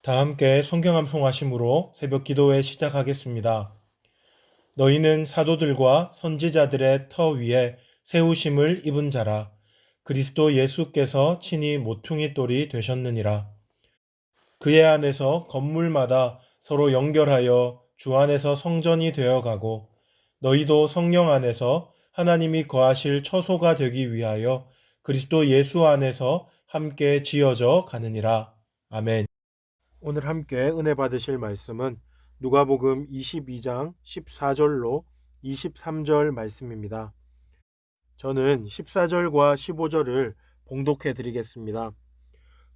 다 함께 성경 암송하심으로 새벽 기도회 시작하겠습니다. 너희는 사도들과 선지자들의 터 위에 세우심을 입은 자라. 그리스도 예수께서 친히 모퉁이 돌이 되셨느니라. 그의 안에서 건물마다 서로 연결하여 주 안에서 성전이 되어가고 너희도 성령 안에서 하나님이 거하실 처소가 되기 위하여 그리스도 예수 안에서 함께 지어져 가느니라. 아멘. 오늘 함께 은혜 받으실 말씀은 누가복음 22장 14절로 23절 말씀입니다. 저는 14절과 15절을 봉독해 드리겠습니다.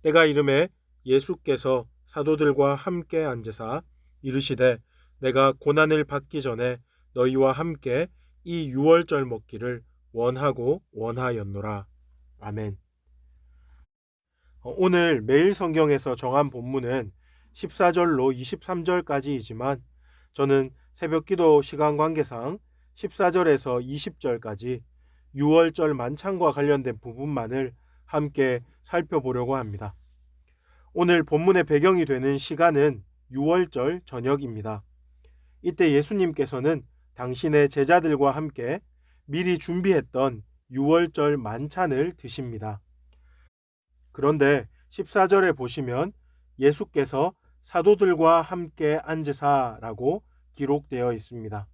때가 이름에 예수께서 사도들과 함께 앉으사 이르시되 내가 고난을 받기 전에 너희와 함께 이 유월절 먹기를 원하고 원하였노라. 아멘. 오늘 매일 성경에서 정한 본문은 14절로 23절까지이지만 저는 새벽 기도 시간 관계상 14절에서 20절까지 유월절 만찬과 관련된 부분만을 함께 살펴보려고 합니다. 오늘 본문의 배경이 되는 시간은 유월절 저녁입니다. 이때 예수님께서는 당신의 제자들과 함께 미리 준비했던 유월절 만찬을 드십니다. 그런데 14절에 보시면 예수께서 사도들과 함께 앉으사라고 기록되어 있습니다.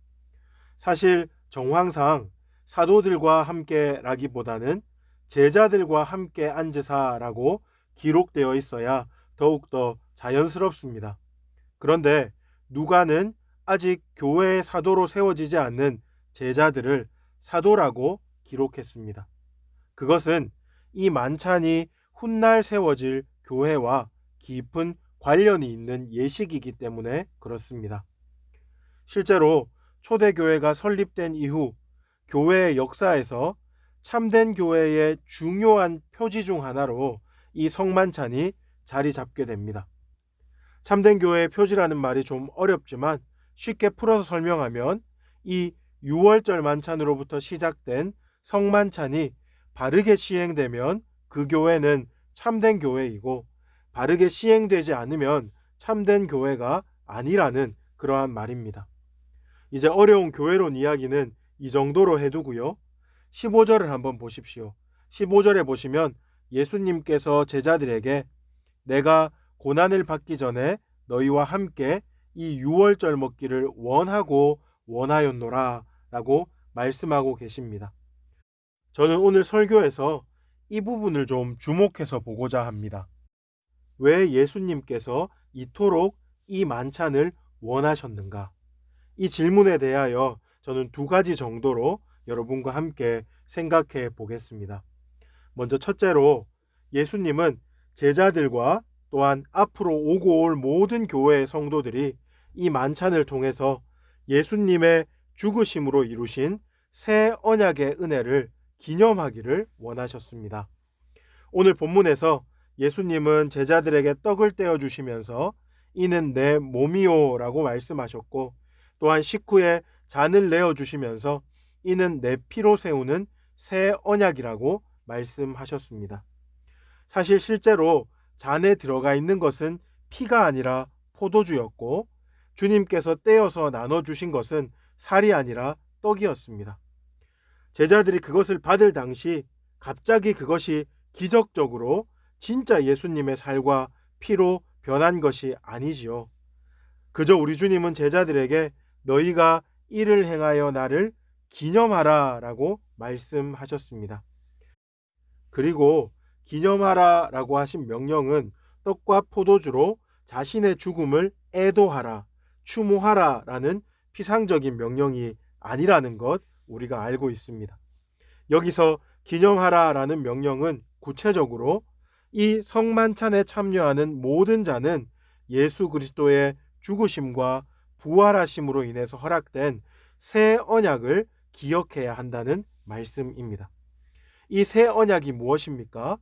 사실 정황상 사도들과 함께라기보다는 제자들과 함께 앉으사라고 기록되어 있어야 더욱더 자연스럽습니다. 그런데 누가는 아직 교회의 사도로 세워지지 않는 제자들을 사도라고 기록했습니다. 그것은 이 만찬이 훗날 세워질 교회와 깊은 관련이 있는 예식이기 때문에 그렇습니다. 실제로 초대교회가 설립된 이후 교회의 역사에서 참된 교회의 중요한 표지 중 하나로 이 성만찬이 자리 잡게 됩니다. 참된 교회의 표지라는 말이 좀 어렵지만 쉽게 풀어서 설명하면 이 유월절 만찬으로부터 시작된 성만찬이 바르게 시행되면 그 교회는 참된 교회이고 바르게 시행되지 않으면 참된 교회가 아니라는 그러한 말입니다. 이제 어려운 교회론 이야기는 이 정도로 해두고요. 15절을 한번 보십시오. 15절에 보시면 예수님께서 제자들에게 내가 고난을 받기 전에 너희와 함께 이 유월절 먹기를 원하고 원하였노라 라고 말씀하고 계십니다. 저는 오늘 설교에서 이 부분을 좀 주목해서 보고자 합니다. 왜 예수님께서 이토록 이 만찬을 원하셨는가? 이 질문에 대하여 저는 두 가지 정도로 여러분과 함께 생각해 보겠습니다. 먼저 첫째로 예수님은 제자들과 또한 앞으로 오고 올 모든 교회의 성도들이 이 만찬을 통해서 예수님의 죽으심으로 이루신 새 언약의 은혜를 기념하기를 원하셨습니다. 오늘 본문에서 예수님은 제자들에게 떡을 떼어 주시면서 이는 내 몸이요 라고 말씀하셨고 또한 식후에 잔을 내어 주시면서 이는 내 피로 세우는 새 언약이라고 말씀하셨습니다. 사실 실제로 잔에 들어가 있는 것은 피가 아니라 포도주였고 주님께서 떼어서 나눠주신 것은 살이 아니라 떡이었습니다. 제자들이 그것을 받을 당시 갑자기 그것이 기적적으로 진짜 예수님의 살과 피로 변한 것이 아니지요. 그저 우리 주님은 제자들에게 너희가 이를 행하여 나를 기념하라 라고 말씀하셨습니다. 그리고 기념하라 라고 하신 명령은 떡과 포도주로 자신의 죽음을 애도하라, 추모하라 라는 피상적인 명령이 아니라는 것 우리가 알고 있습니다. 여기서 기념하라 라는 명령은 구체적으로 이 성만찬에 참여하는 모든 자는 예수 그리스도의 죽으심과 부활하심으로 인해서 허락된 새 언약을 기억해야 한다는 말씀입니다. 이 새 언약이 무엇입니까?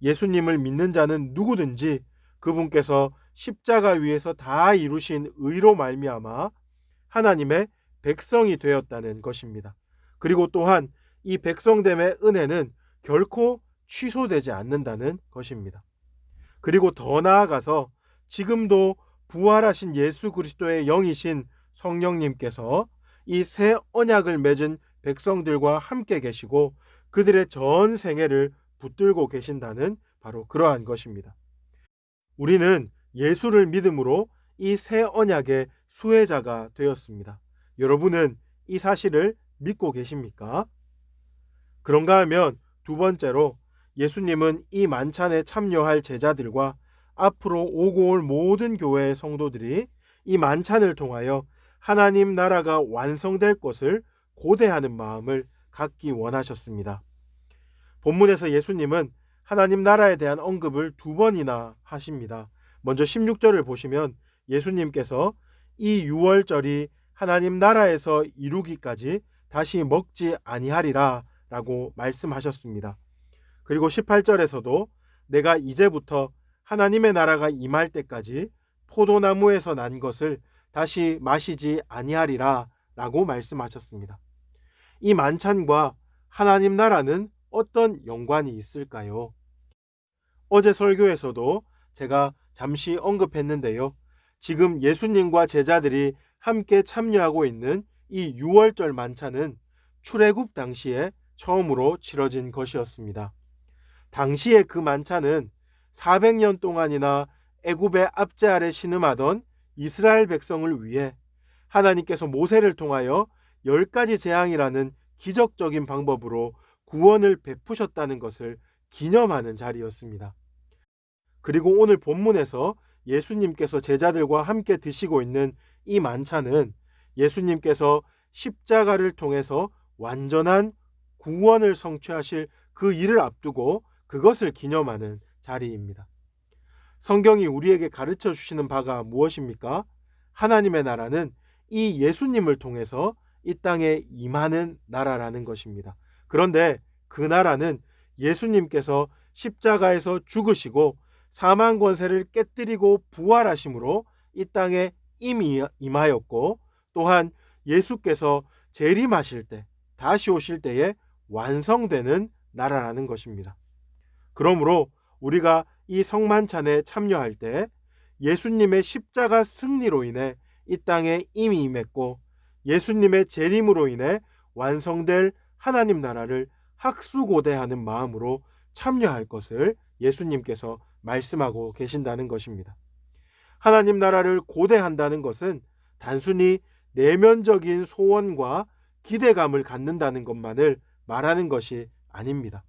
예수님을 믿는 자는 누구든지 그분께서 십자가 위에서 다 이루신 의로 말미암아 하나님의 백성이 되었다는 것입니다. 그리고 또한 이 백성됨의 은혜는 결코 취소되지 않는다는 것입니다. 그리고 더 나아가서 지금도 부활하신 예수 그리스도의 영이신 성령님께서 이 새 언약을 맺은 백성들과 함께 계시고 그들의 전 생애를 붙들고 계신다는 바로 그러한 것입니다. 우리는 예수를 믿음으로 이 새 언약의 수혜자가 되었습니다. 여러분은 이 사실을 믿고 계십니까? 그런가 하면 두 번째로 예수님은 이 만찬에 참여할 제자들과 앞으로 오고 올 모든 교회의 성도들이 이 만찬을 통하여 하나님 나라가 완성될 것을 고대하는 마음을 갖기 원하셨습니다. 본문에서 예수님은 하나님 나라에 대한 언급을 두 번이나 하십니다. 먼저 16절을 보시면 예수님께서 이 유월절이 하나님 나라에서 이루기까지 다시 먹지 아니하리라 라고 말씀하셨습니다. 그리고 18절에서도 내가 이제부터 하나님의 나라가 임할 때까지 포도나무에서 난 것을 다시 마시지 아니하리라 라고 말씀하셨습니다. 이 만찬과 하나님 나라는 어떤 연관이 있을까요? 어제 설교에서도 제가 잠시 언급했는데요. 지금 예수님과 제자들이 함께 참여하고 있는 이 유월절 만찬은 출애굽 당시에 처음으로 치러진 것이었습니다. 당시의 그 만찬은 400년 동안이나 애굽의 압제 아래 신음하던 이스라엘 백성을 위해 하나님께서 모세를 통하여 10가지 재앙이라는 기적적인 방법으로 구원을 베푸셨다는 것을 기념하는 자리였습니다. 그리고 오늘 본문에서 예수님께서 제자들과 함께 드시고 있는 이 만찬은 예수님께서 십자가를 통해서 완전한 구원을 성취하실 그 일을 앞두고 그것을 기념하는 자리입니다. 성경이 우리에게 가르쳐 주시는 바가 무엇입니까? 하나님의 나라는 이 예수님을 통해서 이 땅에 임하는 나라라는 것입니다. 그런데 그 나라는 예수님께서 십자가에서 죽으시고 사망 권세를 깨뜨리고 부활하심으로 이 땅에 이미 임하였고 또한 예수께서 재림하실 때 다시 오실 때에 완성되는 나라라는 것입니다. 그러므로 우리가 이 성만찬에 참여할 때 예수님의 십자가 승리로 인해 이 땅에 이미 임했고 예수님의 재림으로 인해 완성될 하나님 나라를 학수고대하는 마음으로 참여할 것을 예수님께서 말씀하고 계신다는 것입니다. 하나님 나라를 고대한다는 것은 단순히 내면적인 소원과 기대감을 갖는다는 것만을 말하는 것이 아닙니다.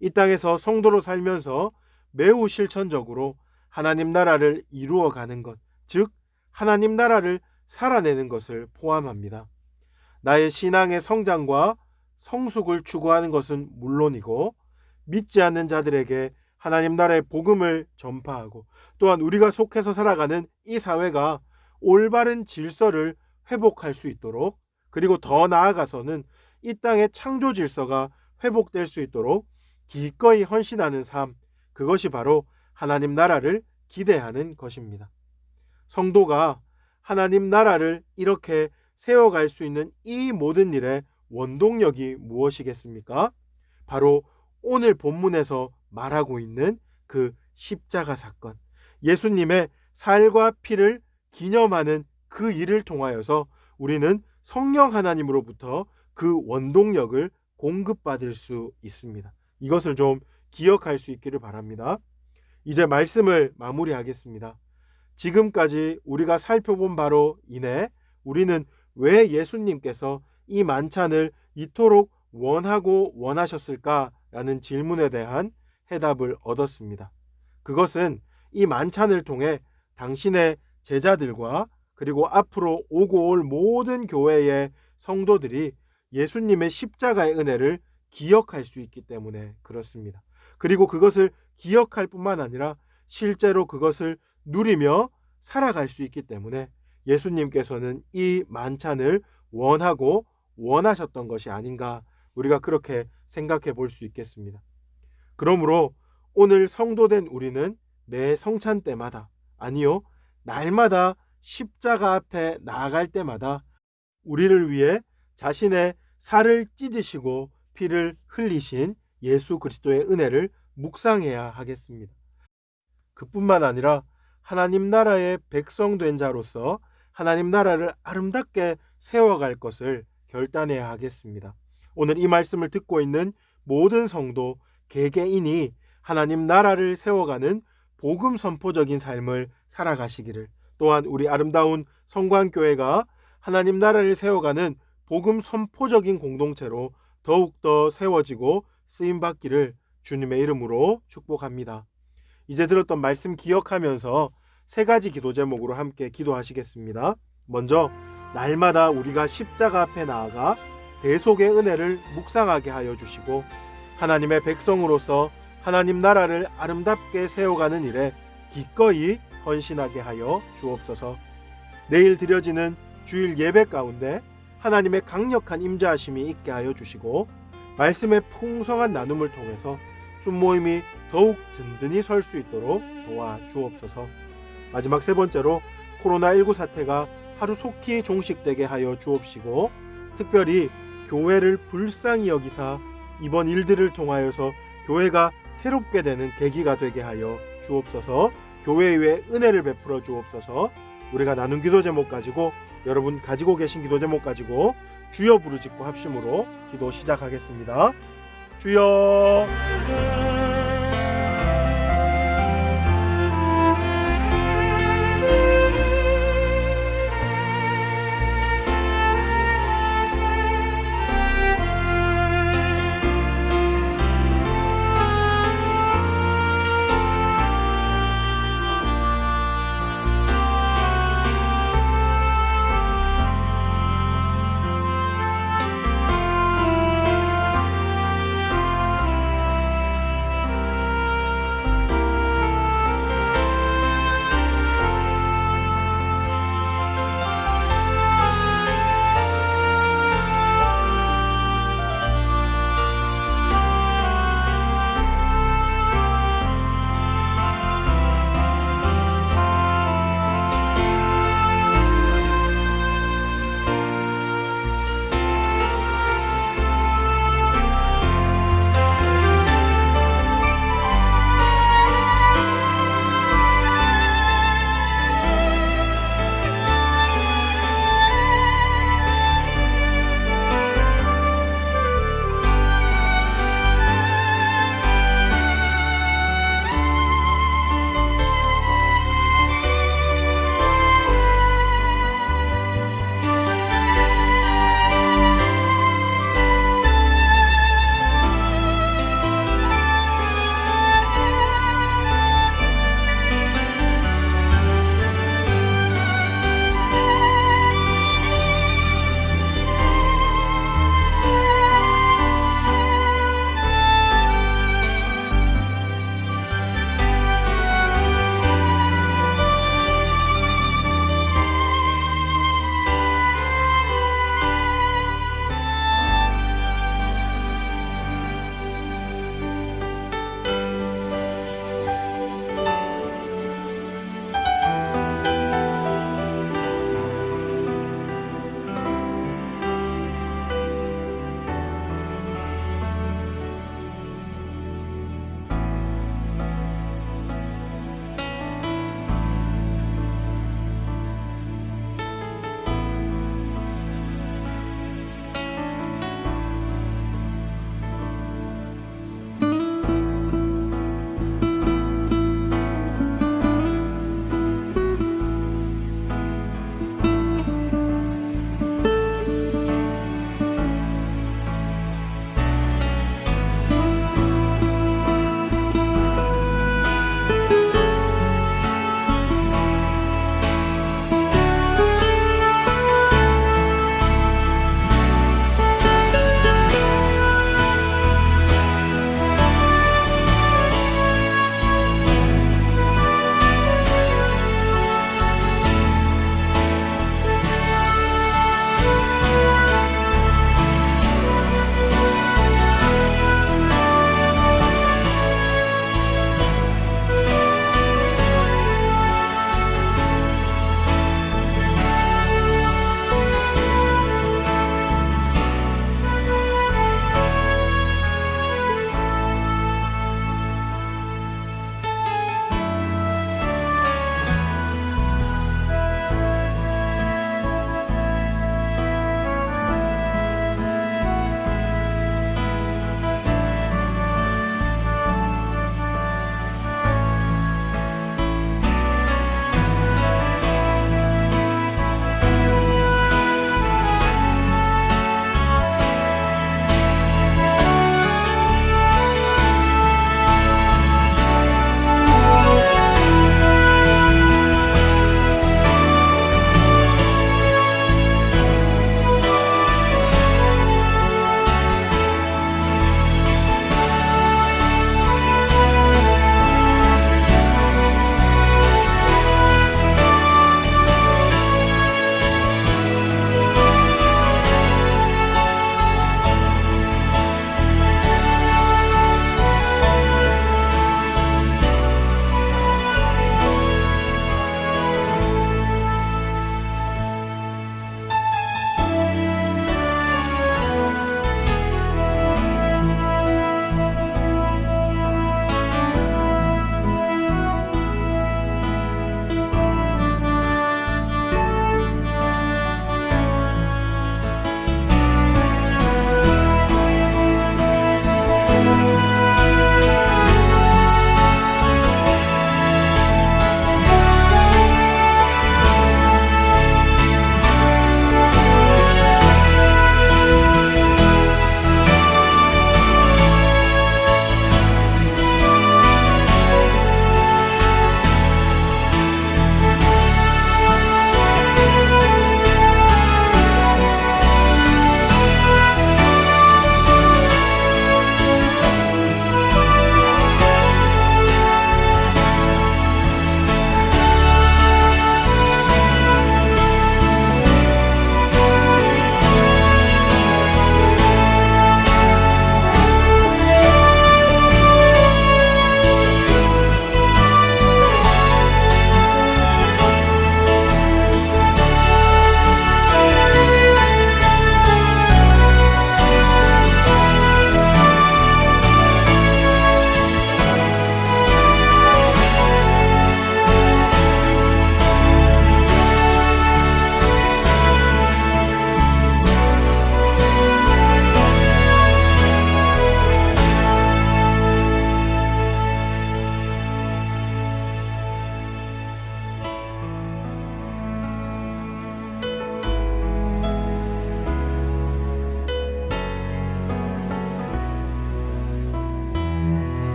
이 땅에서 성도로 살면서 매우 실천적으로 하나님 나라를 이루어가는 것, 즉 하나님 나라를 살아내는 것을 포함합니다. 나의 신앙의 성장과 성숙을 추구하는 것은 물론이고 믿지 않는 자들에게 하나님 나라의 복음을 전파하고 또한 우리가 속해서 살아가는 이 사회가 올바른 질서를 회복할 수 있도록 그리고 더 나아가서는 이 땅의 창조 질서가 회복될 수 있도록 기꺼이 헌신하는 삶, 그것이 바로 하나님 나라를 기대하는 것입니다. 성도가 하나님 나라를 이렇게 세워갈 수 있는 이 모든 일의 원동력이 무엇이겠습니까? 바로 오늘 본문에서 말하고 있는 그 십자가 사건, 예수님의 살과 피를 기념하는 그 일을 통하여서 우리는 성령 하나님으로부터 그 원동력을 공급받을 수 있습니다. 이것을 좀 기억할 수 있기를 바랍니다. 이제 말씀을 마무리하겠습니다. 지금까지 우리가 살펴본 바로 인해 우리는 왜 예수님께서 이 만찬을 이토록 원하고 원하셨을까라는 질문에 대한 해답을 얻었습니다. 그것은 이 만찬을 통해 당신의 제자들과 그리고 앞으로 오고 올 모든 교회의 성도들이 예수님의 십자가의 은혜를 기억할 수 있기 때문에 그렇습니다. 그리고 그것을 기억할 뿐만 아니라 실제로 그것을 누리며 살아갈 수 있기 때문에 예수님께서는 이 만찬을 원하고 원하셨던 것이 아닌가 우리가 그렇게 생각해 볼 수 있겠습니다. 그러므로 오늘 성도된 우리는 매 성찬 때마다 아니요 날마다 십자가 앞에 나아갈 때마다 우리를 위해 자신의 살을 찢으시고 피를 흘리신 예수 그리스도의 은혜를 묵상해야 하겠습니다. 그뿐만 아니라 하나님 나라의 백성 된 자로서 하나님 나라를 아름답게 세워갈 것을 결단해야 하겠습니다. 오늘 이 말씀을 듣고 있는 모든 성도 개개인이 하나님 나라를 세워가는 복음 선포적인 삶을 살아가시기를, 또한 우리 아름다운 성광교회가 하나님 나라를 세워가는 복음 선포적인 공동체로 더욱더 세워지고 쓰임받기를 주님의 이름으로 축복합니다. 이제 들었던 말씀 기억하면서 세 가지 기도 제목으로 함께 기도하시겠습니다. 먼저, 날마다 우리가 십자가 앞에 나아가 대속의 은혜를 묵상하게 하여 주시고 하나님의 백성으로서 하나님 나라를 아름답게 세워가는 일에 기꺼이 헌신하게 하여 주옵소서. 내일 드려지는 주일 예배 가운데 하나님의 강력한 임재하심이 있게 하여 주시고 말씀의 풍성한 나눔을 통해서 순모임이 더욱 든든히 설 수 있도록 도와주옵소서. 마지막 세 번째로, 코로나19 사태가 하루속히 종식되게 하여 주옵시고 특별히 교회를 불쌍히 여기사 이번 일들을 통하여서 교회가 새롭게 되는 계기가 되게 하여 주옵소서. 교회 위에 은혜를 베풀어 주옵소서. 우리가 나눈 기도 제목 가지고, 여러분 가지고 계신 기도 제목 가지고 주여 부르짖고 합심으로 기도 시작하겠습니다. 주여.